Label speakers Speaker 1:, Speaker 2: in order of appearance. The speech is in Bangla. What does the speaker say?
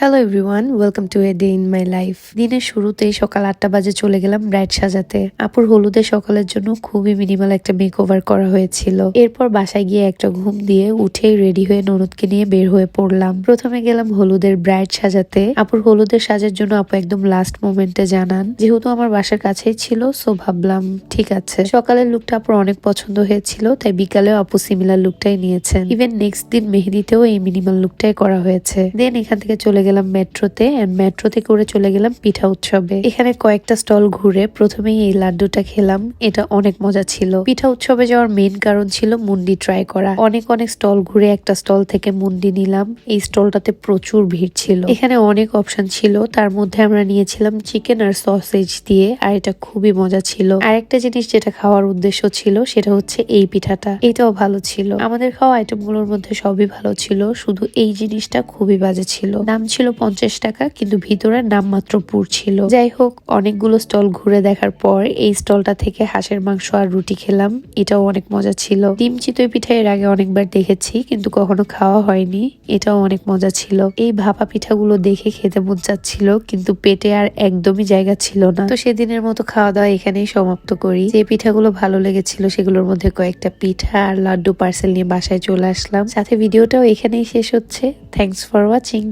Speaker 1: Hello everyone, welcome to a day in my life. দিনের শুরুতেই সকাল 8টা বাজে চলে গেলাম ব্রাইড সাজাতে। আপুর হলুদের সকালের জন্য খুবই মিনিমাল একটা মেকওভার করা হয়েছিল। এরপর বাসায় গিয়ে একটা ঘুম দিয়ে উঠেই রেডি হয়ে ননদকে নিয়ে বের হয়ে পড়লাম। প্রথমে গেলাম হলুদের ব্রাইড সাজাতে। আপুর হলুদের সাজার জন্য আপু একদম লাস্ট মোমেন্টে জানান, যেহেতু আমার বাসার কাছেই ছিল সো ভাবলাম ঠিক আছে। সকালের লুকটা আপুর অনেক পছন্দ হয়েছিল, তাই বিকালেও আপু সিমিলার লুকটাই নিয়েছেন। ইভেন নেক্সট দিন মেহেদিতেও এই মিনিমাল লুকটাই করা হয়েছে। দেন এখান থেকে চলে গেলাম মেট্রোতে, এন্ড মেট্রোতে করে চলে গেলাম পিঠা উৎসবে। এখানে কয়েকটা স্টল ঘুরে প্রথমেই এই লাড্ডুটা খেলাম, এটা অনেক মজা ছিল। পিঠা উৎসবে যাওয়ার মেইন কারণ ছিল মুন্ডি ট্রাই করা। অনেক স্টল ঘুরে একটা স্টল থেকে মুন্ডি নিলাম। এই স্টলটাতে প্রচুর ভিড় ছিল। এখানে অনেক অপশন ছিল, তার মধ্যে আমরা নিয়েছিলাম চিকেন আর সসেজ দিয়ে, আর এটা খুবই মজা ছিল। আরেকটা জিনিস যেটা খাওয়ার উদ্দেশ্য ছিল সেটা হচ্ছে এই পিঠাটা, এটাও ভালো ছিল। আমাদের খাওয়া আইটেমগুলোর মধ্যে সবই ভালো ছিল, শুধু এই জিনিসটা খুবই বাজে ছিল। দাম ছিল 50 টাকা, কিন্তু ভিতরে নামমাত্র পুর ছিল। যাই হোক, অনেকগুলো স্টল ঘুরে দেখার পর এই স্টলটা থেকে হাঁসের মাংস আর রুটি খেলাম, এটাও অনেক মজা ছিল। ডিম চিতই পিঠা এর আগে অনেকবার দেখেছি, কিন্তু কখনো খাওয়া হয়নি, এটাও অনেক মজা ছিল। এই ভাপা পিঠাগুলো দেখে খেতে মন চাচ্ছিল, কিন্তু পেটে আর একদমই জায়গা ছিল না। তো সেদিনের মতো খাওয়া দাওয়া এখানেই সমাপ্ত করি। যে পিঠাগুলো ভালো লেগেছিল সেগুলোর মধ্যে কয়েকটা পিঠা আর লাড্ডু পার্সেল নিয়ে বাসায় চলে আসলাম। সাথে ভিডিওটাও এখানেই শেষ হচ্ছে। Thanks for watching.